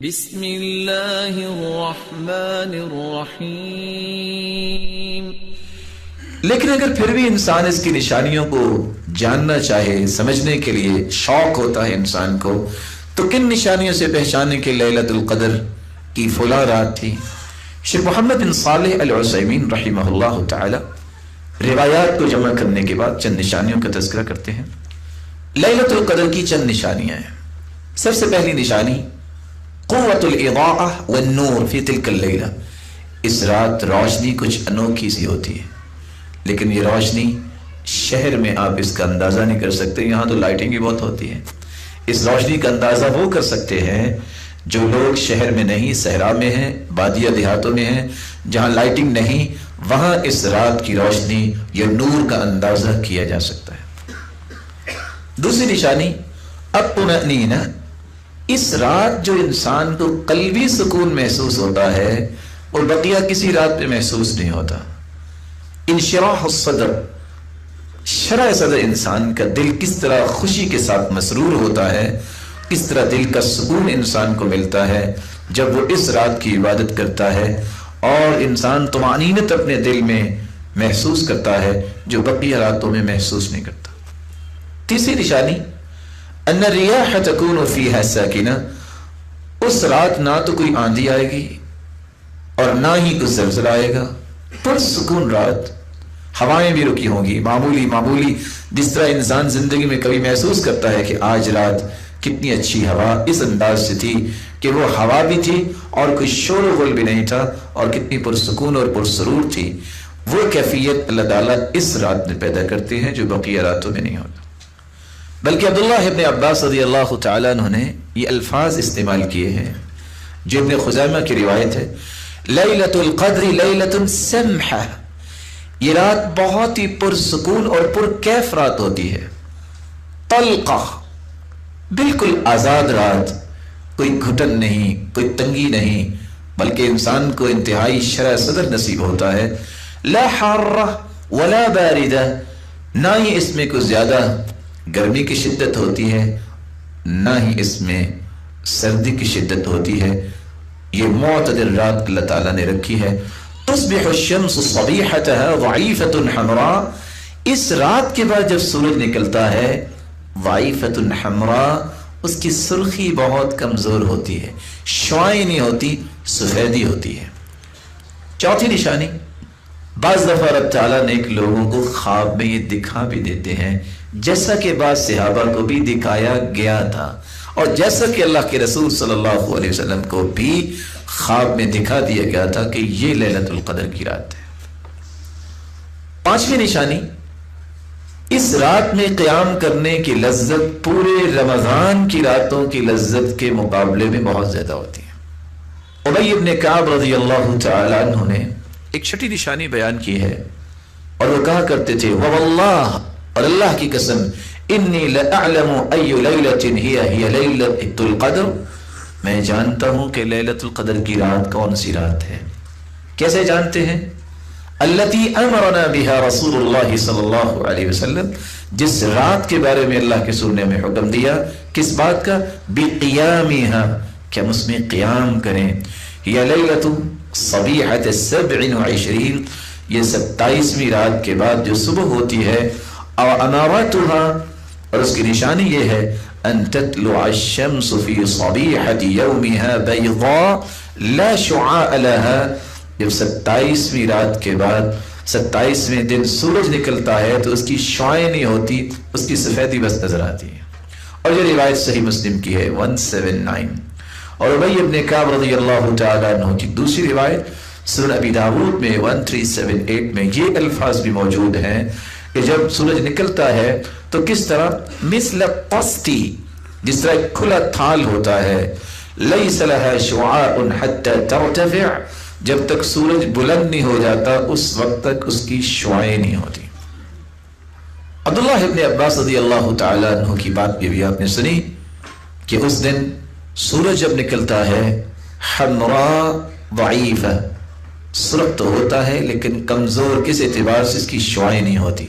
بسم اللہ الرحمن الرحیم۔ لیکن اگر پھر بھی انسان اس کی نشانیوں کو جاننا چاہے، سمجھنے کے لیے شوق ہوتا ہے انسان کو، تو کن نشانیوں سے پہچانے کہ لیلۃ القدر کی فلاں رات تھی؟ شیخ محمد بن صالح العثیمین رحمہ اللہ تعالی روایات کو جمع کرنے کے بعد چند نشانیوں کا تذکرہ کرتے ہیں۔ لیلۃ القدر کی چند نشانیاں ہیں۔ سب سے پہلی نشانی قوت الاضاءہ والنور فی تلک اللیلہ، اس رات روشنی کچھ انوکھی سی ہوتی ہے، لیکن یہ روشنی شہر میں آپ اس کا اندازہ نہیں کر سکتے، یہاں تو لائٹنگ بھی بہت ہوتی ہے۔ اس روشنی کا اندازہ وہ کر سکتے ہیں جو لوگ شہر میں نہیں، صحرا میں ہیں، بادیہ دیہاتوں میں ہیں، جہاں لائٹنگ نہیں، وہاں اس رات کی روشنی یا نور کا اندازہ کیا جا سکتا ہے۔ دوسری نشانی الطمأنینہ، اس رات جو انسان کو قلبی سکون محسوس ہوتا ہے اور بقیہ کسی رات پہ محسوس نہیں ہوتا۔ انشراح الصدر، شرح صدر انسان کا دل کس طرح خوشی کے ساتھ مسرور ہوتا ہے، کس طرح دل کا سکون انسان کو ملتا ہے جب وہ اس رات کی عبادت کرتا ہے، اور انسان طمأنینت اپنے دل میں محسوس کرتا ہے جو بقیہ راتوں میں محسوس نہیں کرتا۔ تیسری نشانی ان الریاح تکون فیہا ساکنہ، اس رات نہ تو کوئی آندھی آئے گی اور نہ ہی کوئی زلزلہ آئے گا، پرسکون رات، ہوائیں بھی رکی ہوں گی، معمولی جس طرح انسان زندگی میں کبھی محسوس کرتا ہے کہ آج رات کتنی اچھی ہوا اس انداز سے تھی کہ وہ ہوا بھی تھی اور کوئی شور و غل بھی نہیں تھا، اور کتنی پرسکون اور پرسرور تھی، وہ کیفیت اللہ تعالیٰ اس رات میں پیدا کرتے ہیں جو بقیہ راتوں میں نہیں ہوتا۔ بلکہ عبداللہ ابن عباس رضی اللہ تعالیٰ عنہ نے یہ الفاظ استعمال کیے ہیں جو ابن خزیمہ کی روایت ہے، لیلۃ القدر لیلۃ سمحہ، یہ رات بہت ہی پرسکون اور پرکیف رات ہوتی ہے، طلقہ، بالکل آزاد رات، کوئی گھٹن نہیں، کوئی تنگی نہیں، بلکہ انسان کو انتہائی شرح صدر نصیب ہوتا ہے، لا حارہ ولا باردہ، نہ ہی اس میں کوئی زیادہ گرمی کی شدت ہوتی ہے نہ ہی اس میں سردی کی شدت ہوتی ہے، یہ معتدل رات اللہ تعالیٰ نے رکھی ہے۔ تصبح الشمس صبیحتها ضعیفۃ حمراء، اس رات کے بعد جب سورج نکلتا ہے، ضعیفۃ حمراء، اس کی سرخی بہت کمزور ہوتی ہے، شعاعیں نہیں ہوتی، سفیدی ہوتی ہے۔ چوتھی نشانی، بعض دفعہ رب تعالیٰ نے ایک لوگوں کو خواب میں یہ دکھا بھی دیتے ہیں، جیسا کہ بعض صحابہ کو بھی دکھایا گیا تھا، اور جیسا کہ اللہ کے رسول صلی اللہ علیہ وسلم کو بھی خواب میں دکھا دیا گیا تھا کہ یہ لیلۃ القدر کی رات ہے۔ پانچویں نشانی، اس رات میں قیام کرنے کی لذت پورے رمضان کی راتوں کی لذت کے مقابلے میں بہت زیادہ ہوتی ہے۔ ابی بن کعب رضی اللہ تعالی عنہ نے ایک چھٹی نشانی بیان کی ہے، اور وہ کہا کرتے تھے، وَوَاللَّهِ، اور اللہ کی قسم، انی لَأَعْلَمُ أَيُّ لَيْلَةٍ هِيَ لَيْلَةُ الْقَدْرِ، میں جانتا ہوں کہ لیلۃ القدر کی رات کون سی رات ہے۔ کیسے جانتے ہیں؟ الَّتِي أَمَرَنَا بِهَا رسول اللہ صلی اللہ علیہ وسلم، جس رات کے بارے میں اللہ کے رسول نے ہمیں حکم دیا، کس بات کا؟ بِقِيَامِهَا، کہ ہم اس میں قیام کریں، هِيَ لَيْلَةُ صبیحۃ 27، یہ 27ویں رات کے بعد جو صبح ہوتی ہے، اور اماراتها، اور اس کی نشانی یہ ہے، ان تطلع الشمس فی صبیحۃ یومها بیضاء لا شعاع لها، جب 27ویں رات کے بعد 27ویں دن سورج نکلتا ہے تو اس کی شعاعیں نہیں ہوتی، اس کی سفیدی بس نظر آتی ہے۔ اور یہ روایت صحیح مسلم کی ہے 179۔ اور ابی بن کعب رضی اللہ تعالیٰ عنہ کی دوسری روایت سنن ابی داود میں 1378 میں یہ الفاظ بھی موجود ہیں کہ جب سورج نکلتا ہے تو کس طرح، مثل قسطی، جس طرح ایک کھلا تھال ہوتا ہے، لیس لها شعاع حتى ترتفع، جب تک سورج بلند نہیں ہو جاتا اس وقت تک اس کی شعاعیں نہیں ہوتی۔ عبداللہ ابن عباس رضی اللہ تعالیٰ عنہ کی بات بھی آپ نے سنی کہ اس دن سورج جب نکلتا ہے، حمراء ضعیفہ، سرخ تو ہوتا ہے لیکن کمزور، کس اعتبار سے؟ اس کی شعاعیں نہیں ہوتی۔